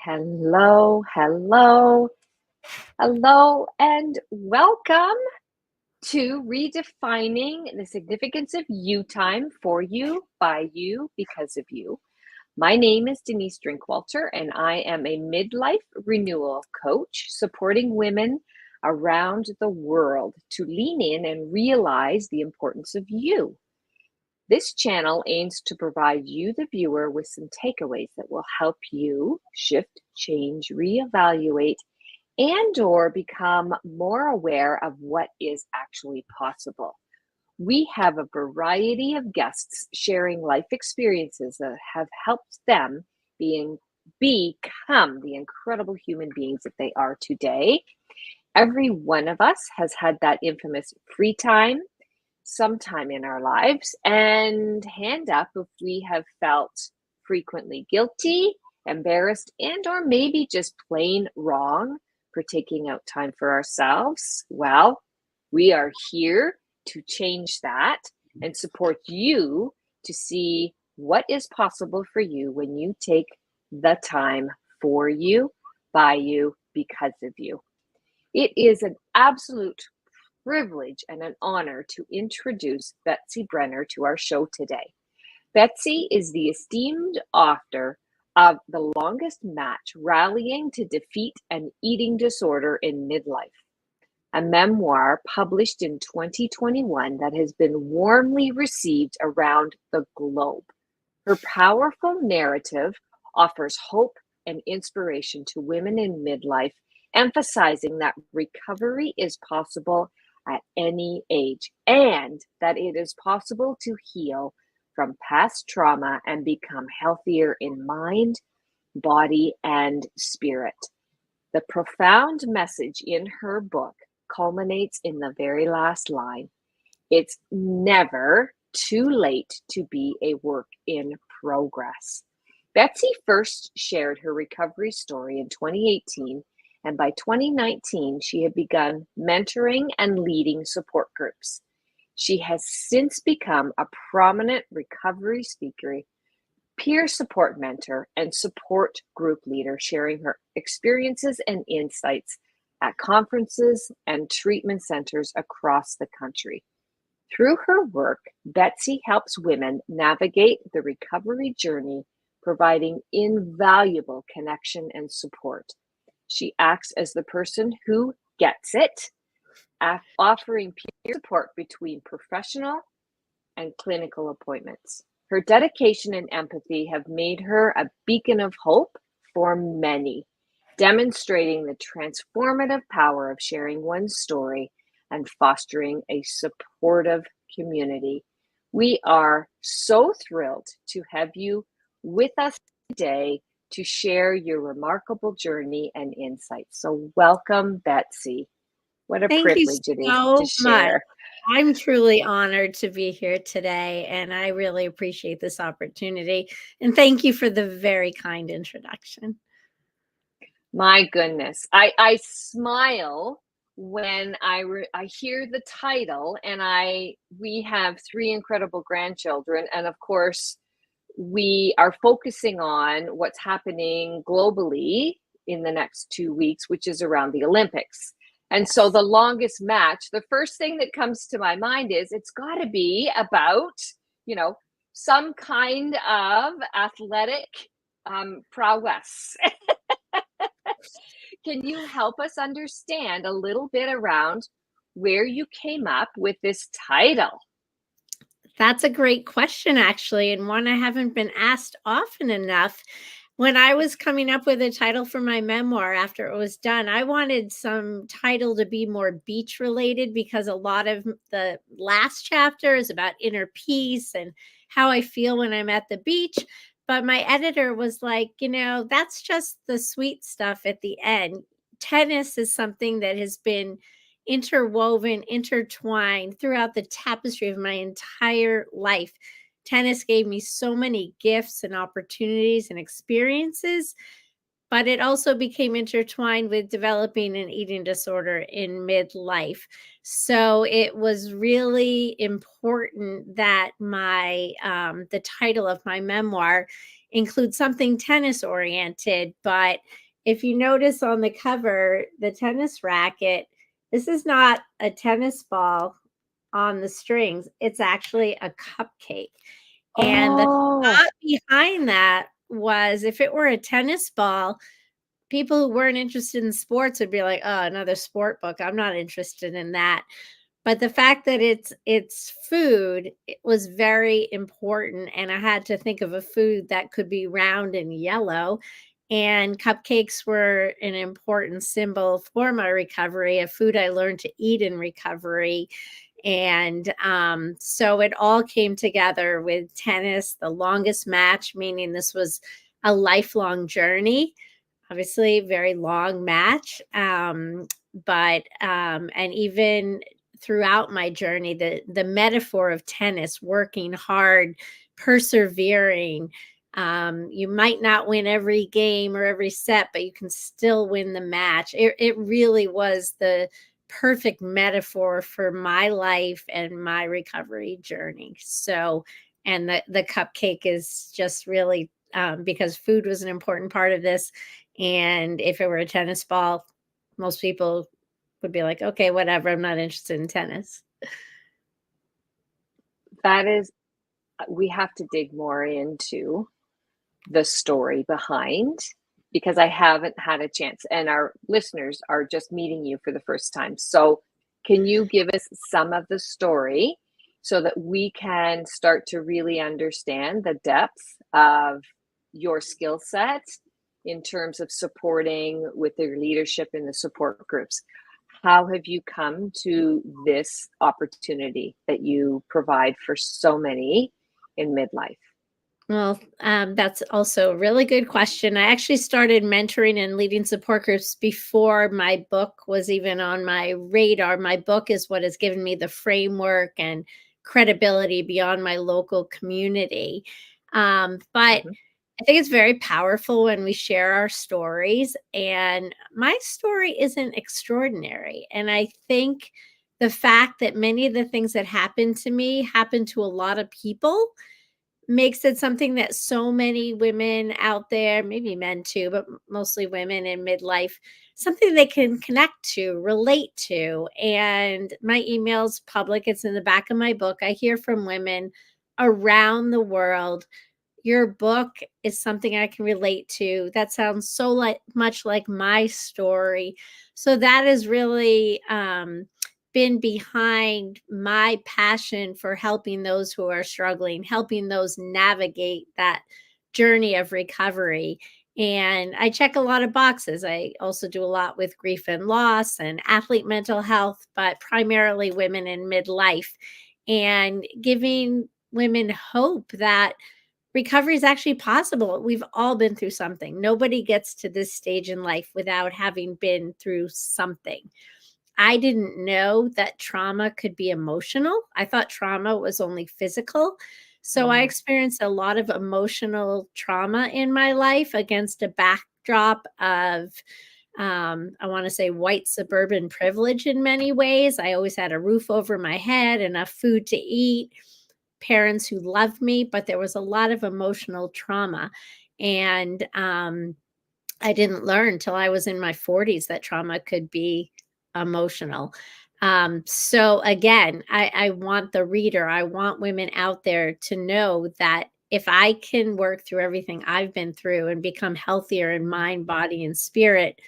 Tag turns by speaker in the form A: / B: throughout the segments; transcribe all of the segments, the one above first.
A: Hello, hello, hello, and welcome to Redefining the Significance of You Time for You, by you, because of you. My name is Denise Drinkwalter, and I am a midlife renewal coach supporting women around the world to lean in and realize the importance of you. This channel aims to provide you, the viewer, with some takeaways that will help you shift, change, reevaluate, and or become more aware of what is actually possible. We have a variety of guests sharing life experiences that have helped them become the incredible human beings that they are today. Every one of us has had that infamous free time sometime in our lives, and hand up if we have felt frequently guilty, embarrassed, and or maybe just plain wrong for taking out time for ourselves. Well, we are here to change that and support you to see what is possible for you when you take the time for you, by you, because of you. It is an absolute privilege and an honor to introduce Betsy Brenner to our show today. Betsy is the esteemed author of The Longest Match: Rallying to Defeat an Eating Disorder in Midlife, a memoir published in 2021 that has been warmly received around the globe. Her powerful narrative offers hope and inspiration to women in midlife, emphasizing that recovery is possible at any age, and that it is possible to heal from past trauma and become healthier in mind, body, and spirit. The profound message in her book culminates in the very last line: it's never too late to be a work in progress. Betsy first shared her recovery story in 2018, and by 2019, she had begun mentoring and leading support groups. She has since become a prominent recovery speaker, peer support mentor, and support group leader, sharing her experiences and insights at conferences and treatment centers across the country. Through her work, Betsy helps women navigate the recovery journey, providing invaluable connection and support. She acts as the person who gets it, offering peer support between professional and clinical appointments. Her dedication and empathy have made her a beacon of hope for many, demonstrating the transformative power of sharing one's story and fostering a supportive community. We are so thrilled to have you with us today to share your remarkable journey and insights. So welcome, Betsy. What a
B: Thank you
A: privilege it is
B: so
A: to share.
B: much. I'm truly honored to be here today, and I really appreciate this opportunity. And thank you for the very kind introduction.
A: My goodness, I smile when I hear the title, and we have three incredible grandchildren, and of course, we are focusing on what's happening globally in the next 2 weeks, which is around the Olympics. And so the longest match, the first thing that comes to my mind is it's got to be about, some kind of athletic prowess. Can you help us understand a little bit around where you came up with this title?
B: That's a great question, actually, and one I haven't been asked often enough. When I was coming up with a title for my memoir after it was done, I wanted some title to be more beach related because a lot of the last chapter is about inner peace and how I feel when I'm at the beach. But my editor was like, that's just the sweet stuff at the end. Tennis is something that has been intertwined throughout the tapestry of my entire life. Tennis gave me so many gifts and opportunities and experiences, but it also became intertwined with developing an eating disorder in midlife. So it was really important that the title of my memoir include something tennis oriented. But if you notice on the cover, the tennis racket, this is not a tennis ball on the strings. It's actually a cupcake. And the
A: Oh,
B: thought behind that was, if it were a tennis ball, people who weren't interested in sports would be like, "Oh, another sport book. I'm not interested in that." But the fact that it's food, it was very important, and I had to think of a food that could be round and yellow, and cupcakes were an important symbol for my recovery, a food I learned to eat in recovery. And so it all came together with tennis, the longest match, meaning this was a lifelong journey, obviously very long match. And even throughout my journey, the metaphor of tennis, working hard, persevering. You might not win every game or every set, but you can still win the match. It really was the perfect metaphor for my life and my recovery journey. So, and the cupcake is just really because food was an important part of this. And if it were a tennis ball, most people would be like, okay, whatever, I'm not interested in tennis.
A: that is, we have to dig more into the story behind, because I haven't had a chance, and our listeners are just meeting you for the first time. So, can you give us some of the story so that we can start to really understand the depth of your skill set in terms of supporting with your leadership in the support groups? How have you come to this opportunity that you provide for so many in midlife?
B: Well, that's also a really good question. I actually started mentoring and leading support groups before my book was even on my radar. My book is what has given me the framework and credibility beyond my local community. But
A: Mhm.
B: I think it's very powerful when we share our stories. And my story isn't extraordinary. And I think the fact that many of the things that happened to me happened to a lot of people makes it something that so many women out there, maybe men too, but mostly women in midlife, something they can connect to, relate to. And my email's public, it's in the back of my book. I hear from women around the world. Your book is something I can relate to. That sounds so much like my story. So that has really been behind my passion for helping those who are struggling, helping those navigate that journey of recovery. And I check a lot of boxes. I also do a lot with grief and loss and athlete mental health, but primarily women in midlife, and giving women hope that recovery is actually possible. We've all been through something. Nobody gets to this stage in life without having been through something. I didn't know that trauma could be emotional. I thought trauma was only physical. So I
A: Mm.
B: experienced a lot of emotional trauma in my life against a backdrop of, I want to say, white suburban privilege in many ways. I always had a roof over my head, enough food to eat, parents who loved me, but there was a lot of emotional trauma. And I didn't learn till I was in my 40s that trauma could be emotional. So again, I want the reader, I want women out there to know that if I can work through everything I've been through and become healthier in mind, body, and spirit,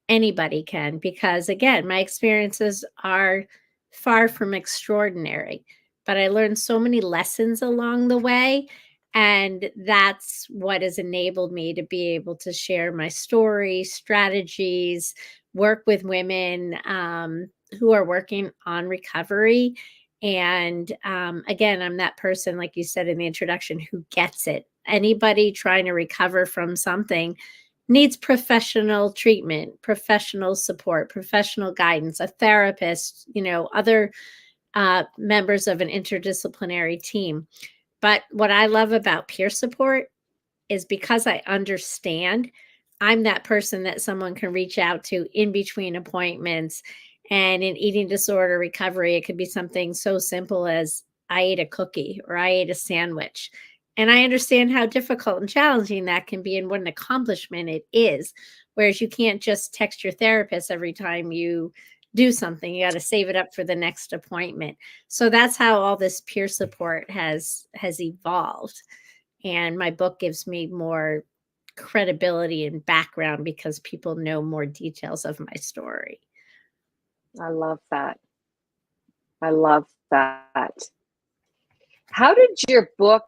B: anybody can. Because again, my experiences are far from extraordinary, but I learned so many lessons along the way. And that's what has enabled me to be able to share my story, strategies, work with women who are working on recovery. And again, I'm that person, like you said in the introduction, who gets it. Anybody trying to recover from something needs professional treatment, professional support, professional guidance, a therapist, other members of an interdisciplinary team. But what I love about peer support is because I understand, I'm that person that someone can reach out to in between appointments. And in eating disorder recovery, it could be something so simple as I ate a cookie or I ate a sandwich. And I understand how difficult and challenging that can be and what an accomplishment it is. Whereas you can't just text your therapist every time you do something. You got to save it up for the next appointment. So that's how all this peer support has evolved. And my book gives me more credibility and background because people know more details of my story.
A: I love that. I love that. How did your book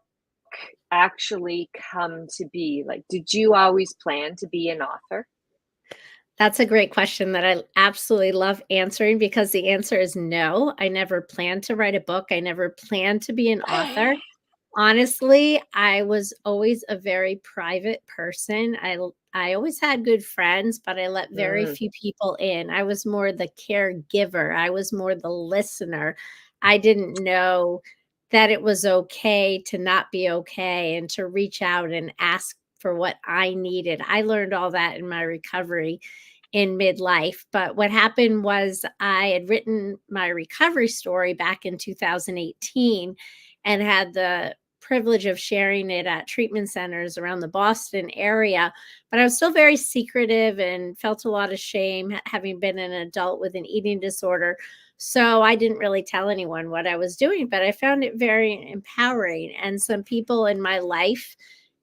A: actually come to be? Like, did you always plan to be an author?
B: That's a great question that I absolutely love answering because the answer is no. I never planned to write a book. I never planned to be an author. Honestly, I was always a very private person. I always had good friends, but I let very
A: Mm,
B: few people in. I was more the caregiver. I was more the listener. I didn't know that it was okay to not be okay and to reach out and ask for what I needed. I learned all that in my recovery in midlife. But what happened was I had written my recovery story back in 2018 and had the privilege of sharing it at treatment centers around the Boston area. But I was still very secretive and felt a lot of shame having been an adult with an eating disorder. So I didn't really tell anyone what I was doing, but I found it very empowering. And some people in my life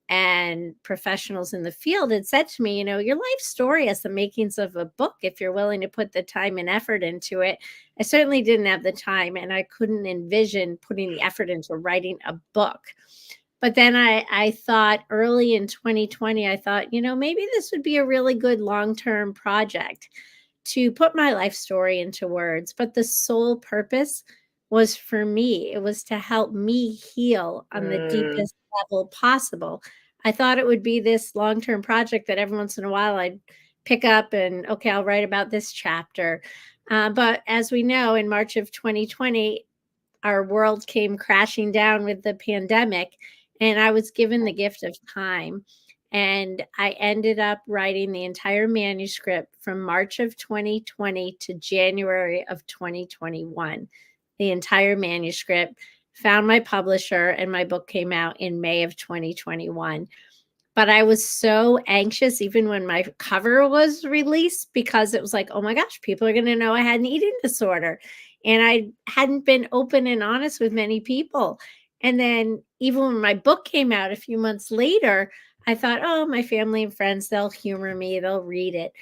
B: and professionals in the field had said to me, your life story has the makings of a book if you're willing to put the time and effort into it. I certainly didn't have the time and I couldn't envision putting the effort into writing a book. But then I thought early in 2020, I thought, maybe this would be a really good long-term project to put my life story into words. But the sole purpose was for me. It was to help me heal on the
A: mm,
B: deepest level possible. I thought it would be this long-term project that every once in a while I'd pick up and, okay, I'll write about this chapter. But as we know, in March of 2020, our world came crashing down with the pandemic, and I was given the gift of time. And I ended up writing the entire manuscript from March of 2020 to January of 2021. The entire manuscript, found my publisher, and my book came out in May of 2021. But I was so anxious even when my cover was released because it was like, oh my gosh, people are going to know I had an eating disorder. And I hadn't been open and honest with many people. And then even when my book came out a few months later, I thought, oh, my family and friends, they'll humor me, they'll read it.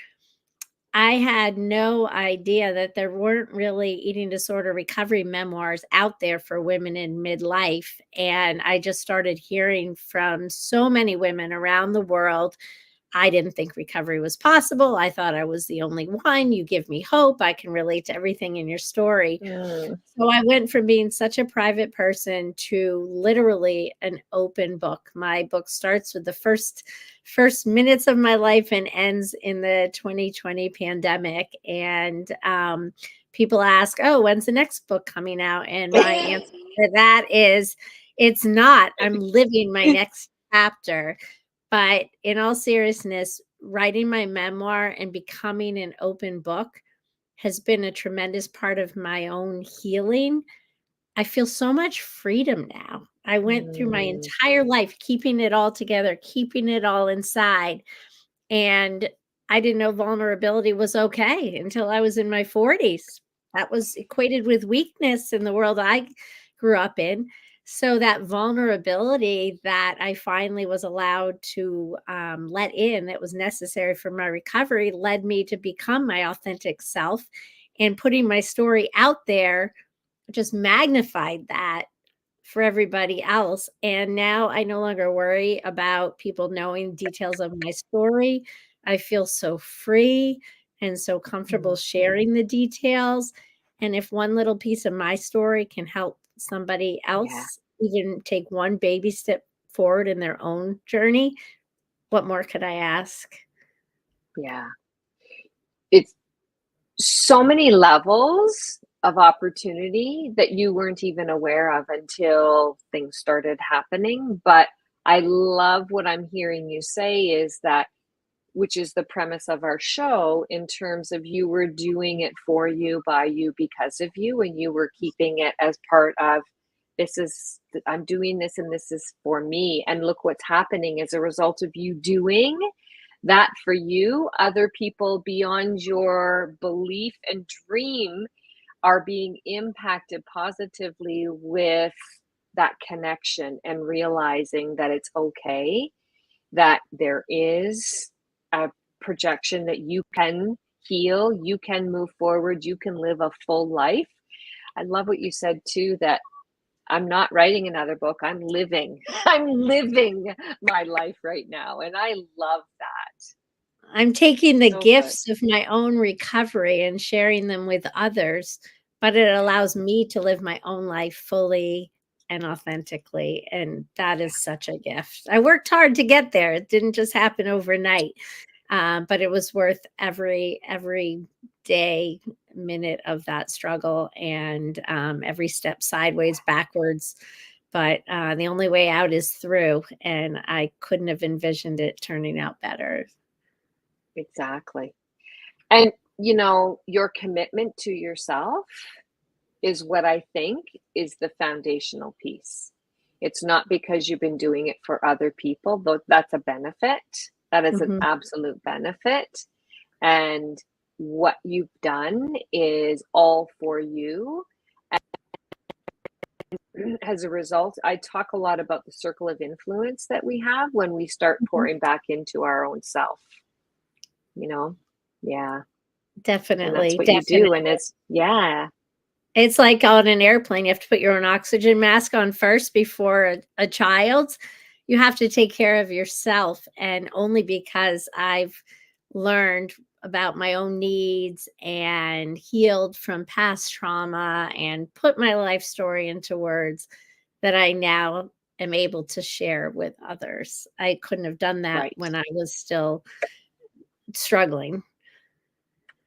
B: I had no idea that there weren't really eating disorder recovery memoirs out there for women in midlife. And I just started hearing from so many women around the world. I didn't think recovery was possible. I thought I was the only one. You give me hope. I can relate to everything in your story.
A: mm.
B: So I went from being such a private person to literally an open book. My book starts with the first minutes of my life and ends in the 2020 pandemic. And people ask, "Oh, when's the next book coming out?" And my answer to that is, "It's not. I'm living my next chapter." But in all seriousness, writing my memoir and becoming an open book has been a tremendous part of my own healing. I feel so much freedom now. I went through my
A: Mm,
B: entire life keeping it all together, keeping it all inside. And I didn't know vulnerability was okay until I was in my 40s. That was equated with weakness in the world I grew up in. So that vulnerability that I finally was allowed to let in, that was necessary for my recovery, led me to become my authentic self. And putting my story out there just magnified that for everybody else. And now I no longer worry about people knowing details of my story. I feel so free and so comfortable
A: mm.
B: sharing the details. And if one little piece of my story can help somebody
A: Yeah,
B: else even take one baby step forward in their own journey, what more could I ask?
A: yeah. It's so many levels of opportunity that you weren't even aware of until things started happening. But I love what I'm hearing you say is that, which is the premise of our show, in terms of you were doing it for you, by you, because of you, and you were keeping it as part of I'm doing this and this is for me. And look what's happening as a result of you doing that for you. Other people beyond your belief and dream are being impacted positively with that connection and realizing that it's okay, that there is a projection that you can heal, you can move forward, you can live a full life. I love what you said too, that I'm not writing another book. I'm living. I'm living my life right now. And I love that.
B: I'm taking the
A: So good.
B: gifts of my own recovery and sharing them with others, but it allows me to live my own life fully and authentically. And that is such a gift. I worked hard to get there. It didn't just happen overnight, but it was worth every day, minute of that struggle, and every step sideways, backwards. But the only way out is through, and I couldn't have envisioned it turning out better.
A: Exactly. And, you know, your commitment to yourself is what I think is the foundational piece. It's not because you've been doing it for other people, though that's a benefit. That is an
B: Mhm.
A: absolute benefit. And what you've done is all for you. And as a result, I talk a lot about the circle of influence that we have when we start
B: Mhm.
A: pouring back into our own self, you know? Yeah. And that's
B: Definitely,
A: what you
B: definitely.
A: do. And yeah,
B: It's like on an airplane, you have to put your own oxygen mask on first before a child's. You have to take care of yourself, and only because I've learned about my own needs and healed from past trauma and put my life story into words that I now am able to share with others. I couldn't have done that
A: right.
B: when I was still struggling.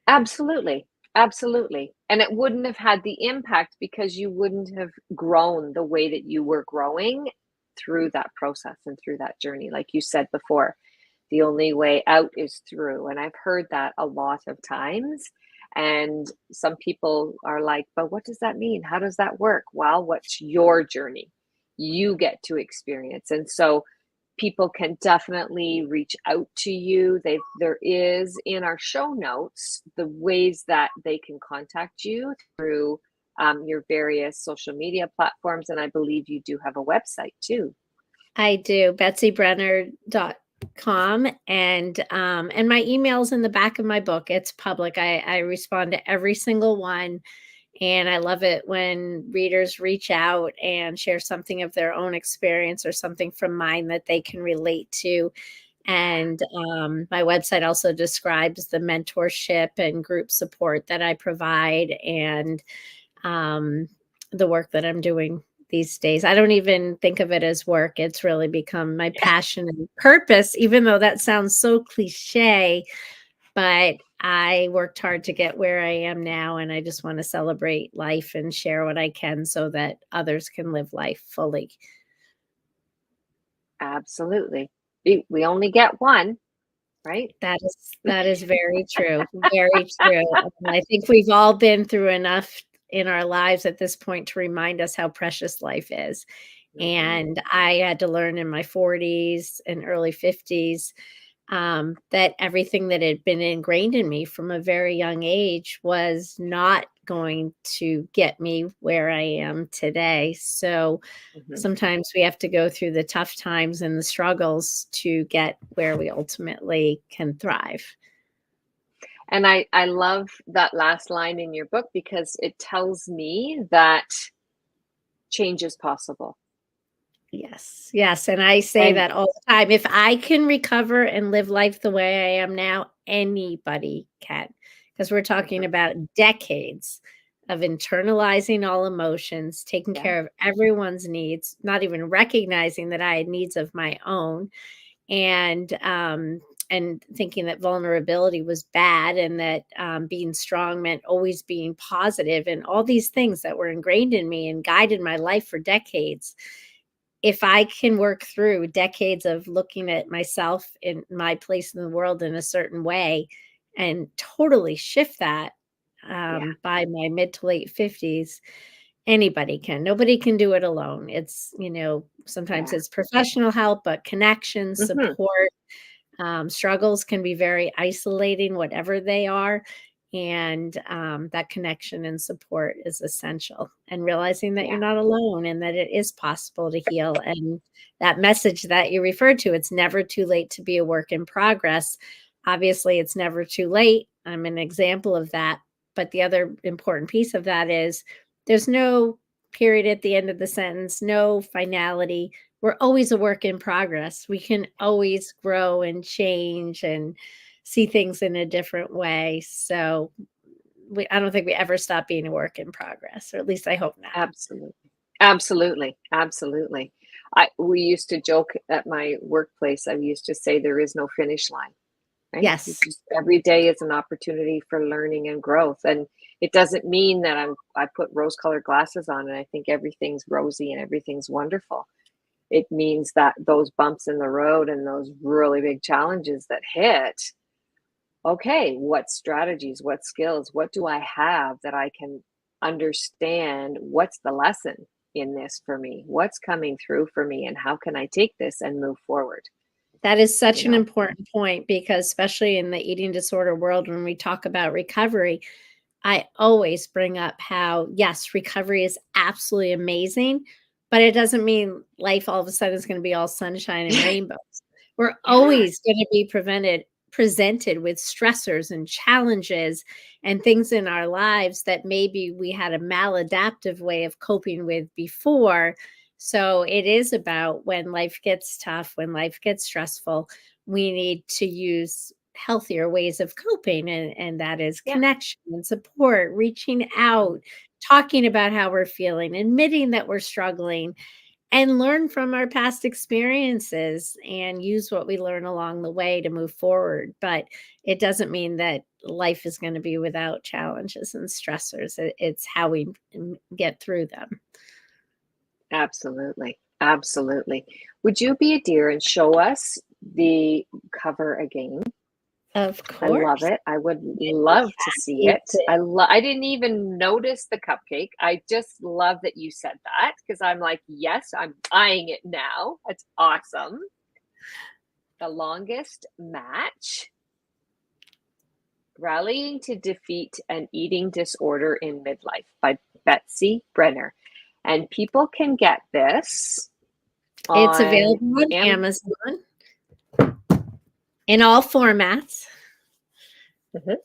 A: Absolutely. Absolutely. And it wouldn't have had the impact because you wouldn't have grown the way that you were growing through that process and through that journey. Like you said before, the only way out is through. And I've heard that a lot of times. And some people are like, but what does that mean? How does that work? Well, what's your journey? You get to experience. And so people can definitely reach out to you. There is in our show notes the ways that they can contact you through your various social media platforms. And I believe you do have a website too.
B: I do, betsybrenner.com, and my email's in the back of my book. It's public. I respond to every single one, and I love it when readers reach out and share something of their own experience or something from mine that they can relate to. And my website also describes the mentorship and group support that I provide, and um, the work that I'm doing these days. I don't even think of it as work. It's really become my passion and purpose, even though that sounds so cliche. But I worked hard to get where I am now, and I just want to celebrate life and share what I can so that others can live life fully.
A: Absolutely. We only get one, right?
B: That is very true. Very true. And I think we've all been through enough in our lives at this point to remind us how precious life is.
A: Mhm.
B: And I had to learn in my 40s and early 50s, that everything that had been ingrained in me from a very young age was not going to get me where I am today. So
A: Mhm.
B: sometimes we have to go through the tough times and the struggles to get where we ultimately can thrive.
A: And I love that last line in your book because it tells me that change is possible.
B: Yes, yes, and I say
A: And
B: that all the time. If I can recover and live life the way I am now, anybody can. Because we're talking
A: mhm,
B: about decades of internalizing all emotions, taking
A: yeah,
B: care of everyone's needs, not even recognizing that I had needs of my own, and thinking that vulnerability was bad, and that being strong meant always being positive, and all these things that were ingrained in me and guided my life for decades. If I can work through decades of looking at myself in my place in the world in a certain way and totally shift that
A: yeah,
B: by my mid to late 50s, Anybody can. Nobody can do it alone. It's, sometimes
A: Yeah.
B: it's professional help, but connection,
A: Hmm.
B: support, struggles can be very isolating, whatever they are. And that connection and support is essential. And realizing that you're
A: Yeah.
B: not alone and that it is possible to heal. And that message that you referred to, it's never too late to be a work in progress. Obviously, it's never too late. I'm an example of that. But the other important piece of that is there's no period at the end of the sentence, no finality. We're always a work in progress. We can always grow and change and see things in a different way. So I don't think we ever stop being a work in progress, or at least I hope not.
A: Absolutely. Absolutely. Absolutely. We used to joke at my workplace. I used to say there is no finish line, right? You
B: Yes,
A: just every day is an opportunity for learning and growth. And it doesn't mean that I put rose-colored glasses on and I think everything's rosy and everything's wonderful. It means that those bumps in the road and those really big challenges that hit, okay, what strategies, what skills, what do I have that I can understand? What's the lesson in this for me? What's coming through for me? And how can I take this and move forward?
B: that is
A: You
B: such an
A: know,
B: important point because, especially in the eating disorder world, when we talk about recovery, I always bring up how, yes, recovery is absolutely amazing, but it doesn't mean life all of a sudden is going to be all sunshine and rainbows. We're
A: yeah,
B: always going to be presented with stressors and challenges and things in our lives that maybe we had a maladaptive way of coping with before. So it is about when life gets tough, when life gets stressful, we need to use healthier ways of coping, and that is
A: yeah,
B: connection and support, reaching out, talking about how we're feeling, admitting that we're struggling, and learn from our past experiences and use what we learn along the way to move forward. But it doesn't mean that life is going to be without challenges and stressors. It's how we get through them.
A: absolutely. Absolutely. Would you be a dear and show us the cover again?
B: Of
A: I love
B: course.
A: it. I would
B: I'd be
A: love to see
B: happy
A: it.
B: to.
A: I didn't even notice the cupcake. I just love that you said that because I'm like, yes, I'm eyeing it now. That's awesome. The longest match, rallying to defeat an eating disorder in midlife by Betsy Brenner. And people can get this
B: It's
A: on
B: available on
A: Am.
B: Amazon in all formats.
A: Mhm.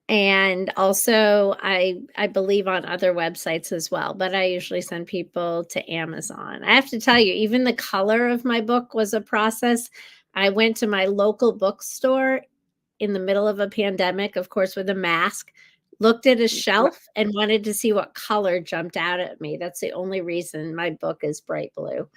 B: And also, I believe on other websites as well, but I usually send people to Amazon. I have to tell you, even the color of my book was a process. I went to my local bookstore in the middle of a pandemic, of course, with a mask, looked at a
A: What?
B: shelf and wanted to see what color jumped out at me. That's the only reason my book is bright blue.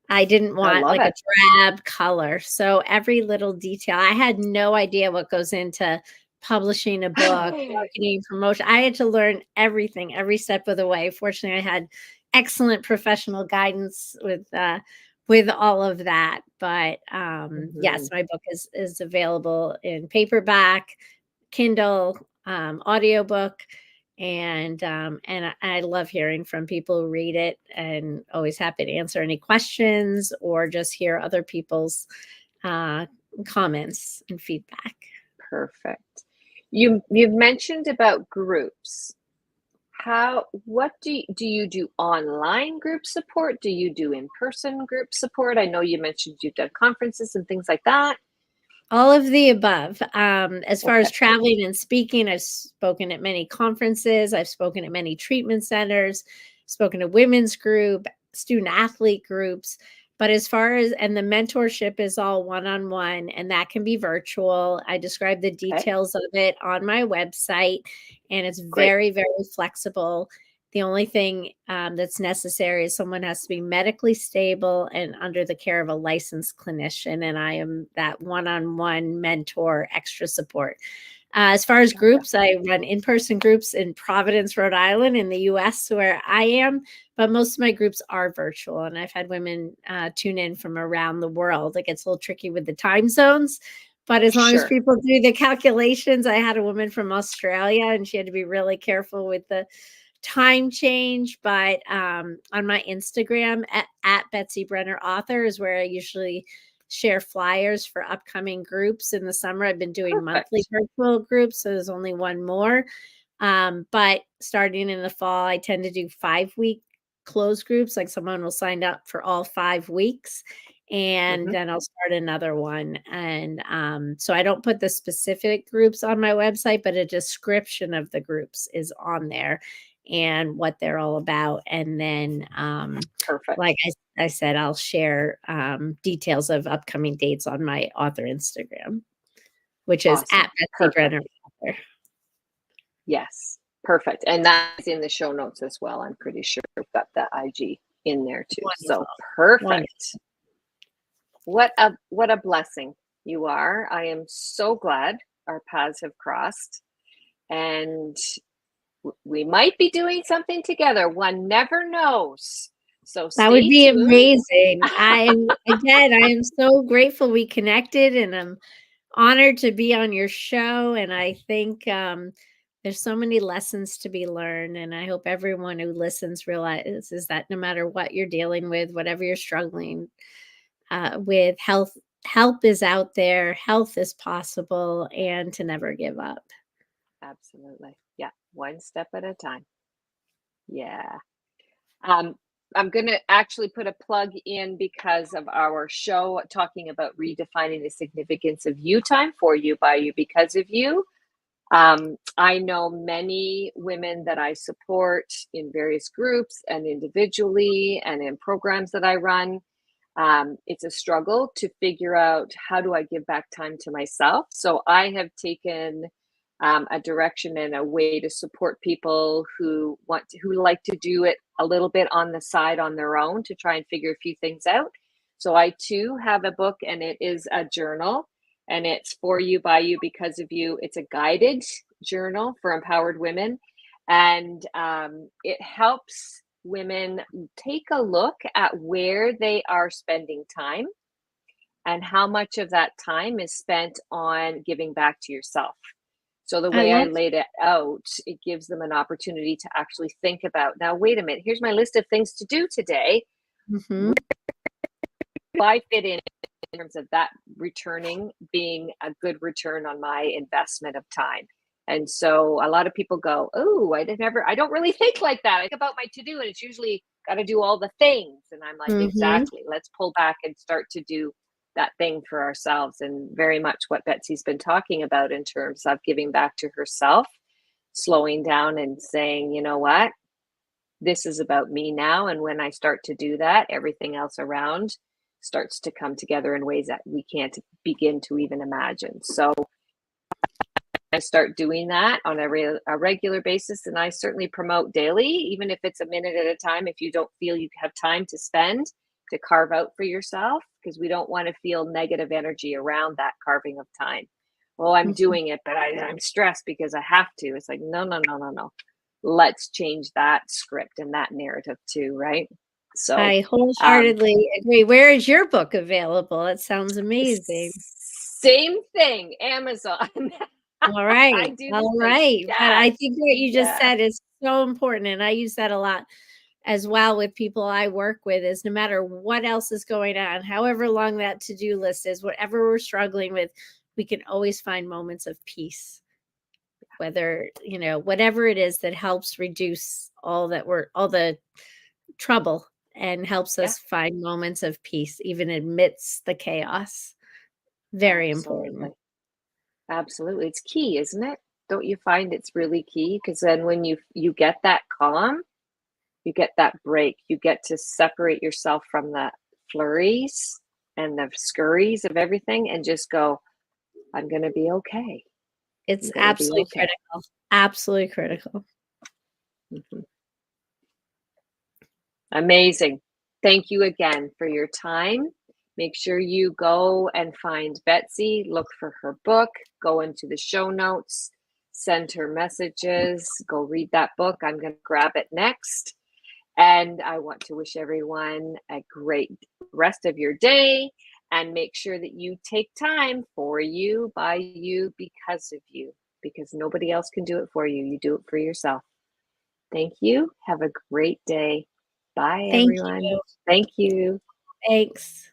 B: I didn't
A: I
B: want
A: love
B: like a
A: it.
B: drab color. So every little detail, I had no idea what goes into publishing a book, marketing, promotion. I had to learn everything, every step of the way. Fortunately, I had excellent professional guidance with all of that. But yes,
A: Mhm.
B: my book is available in paperback, Kindle, audiobook, and I love hearing from people who read it, and always happy to answer any questions or just hear other people's uh, comments and feedback.
A: Perfect. You've mentioned about groups. What do you do online group support? Do you do in-person group support? I know you mentioned you've done conferences and things like that.
B: All of the above. As far as
A: Okay.
B: traveling and speaking, I've spoken at many conferences, I've spoken at many treatment centers, spoken to women's group, student athlete groups. But as far as, and the mentorship is all one on one, and that can be virtual. I describe the
A: Okay.
B: details of it on my website, and it's
A: Great.
B: very, very flexible. The only thing that's necessary is someone has to be medically stable and under the care of a licensed clinician. And I am that one on one mentor, extra support. As far as
A: Gotcha.
B: groups, I run in person groups in Providence, Rhode Island, in the US, where I am. But most of my groups are virtual. And I've had women tune in from around the world. It gets a little tricky with the time zones. But as long as
A: Sure.
B: people do the calculations, I had a woman from Australia and she had to be really careful with the time change, but on my Instagram at Betsy Brenner Author is where I usually share flyers for upcoming groups. In the summer, I've been doing monthly
A: Perfect.
B: virtual groups, so there's only one more. But starting in the fall, I tend to do 5-week closed groups. Like someone will sign up for all 5 weeks, and
A: Hmm.
B: then I'll start another one. And so I don't put the specific groups on my website, but a description of the groups is on there and what they're all about. And then, like
A: Perfect.
B: I said, I'll share details of upcoming dates on my author Instagram, which is at
A: Awesome.
B: Betsy
A: Perfect.
B: Brenner Author.
A: Yes. Perfect. And that's in the show notes as well. I'm pretty sure we've got the IG in there too.
B: Wonderful.
A: So
B: Wonderful.
A: perfect. What a blessing you are. I am so glad our paths have crossed, and we might be doing something together. One never knows. So
B: That would
A: stay
B: be
A: tuned.
B: amazing. I am so grateful we connected, and I'm honored to be on your show. And I think there's so many lessons to be learned. And I hope everyone who listens realizes that no matter what you're dealing with, whatever you're struggling with, help is out there, health is possible, and to never give up.
A: Absolutely. Yeah. One step at a time. Yeah. Um, I'm going to actually put a plug in because of our show talking about redefining the significance of you time, for you, by you, because of you. I know many women that I support in various groups and individually and in programs that I run. It's a struggle to figure out, how do I give back time to myself? So I have taken a direction and a way to support people who like to do it a little bit on the side on their own to try and figure a few things out. So I too have a book, and it is a journal, and it's for you, by you, because of you. It's a guided journal for empowered women, and it helps women take a look at where they are spending time and how much of that time is spent on giving back to yourself. So the
B: I
A: way I
B: love.
A: laid it out, it gives them an opportunity to actually think about, now, wait a minute, here's my list of things to do today.
B: Mhm.
A: I fit in terms of that returning being a good return on my investment of time. And so a lot of people go, oh, I don't really think like that. I think about my to do, and it's usually got to do all the things. And I'm like,
B: Mhm.
A: exactly. Let's pull back and start to do that thing for ourselves. And very much what Betsy's been talking about in terms of giving back to herself, slowing down and saying, you know what? This is about me now. And when I start to do that, everything else around starts to come together in ways that we can't begin to even imagine. So I start doing that on a regular basis, and I certainly promote daily, even if it's a minute at a time. If you don't feel you have time to spend, to carve out for yourself, because we don't want to feel negative energy around that carving of time. Oh, I'm
B: Mhm.
A: doing it, but I'm stressed because I have to. It's like, no, no, no, no, no. Let's change that script and that narrative too, right? So,
B: I
A: um,
B: wholeheartedly agree. Where is your book available? It sounds amazing.
A: same thing, Amazon.
B: All right.
A: I do the
B: All
A: same.
B: right. But I
A: Yes.
B: think what you just
A: Yeah.
B: said is so important. And I use that a lot as well with people I work with, is no matter what else is going on, however long that to-do list is, whatever we're struggling with, we can always find moments of peace, whether, whatever it is that helps reduce all the trouble and helps
A: Yeah.
B: us find moments of peace, even amidst the chaos. Very important.
A: Absolutely. Absolutely. It's key, isn't it? Don't you find it's really key? Because then when you get that calm, you get that break, you get to separate yourself from the flurries and the scurries of everything and just go, I'm going to be okay. I'm
B: It's
A: going to be
B: absolutely
A: okay.
B: critical. Absolutely critical.
A: Mhm. Amazing. Thank you again for your time. Make sure you go and find Betsy, look for her book, go into the show notes, send her messages, go read that book. I'm going to grab it next. And I want to wish everyone a great rest of your day, and make sure that you take time for you, by you, because of you, because nobody else can do it for you. You do it for yourself. Thank you. Have a great day. Bye,
B: Thank
A: everyone.
B: you.
A: Thank you.
B: Thanks.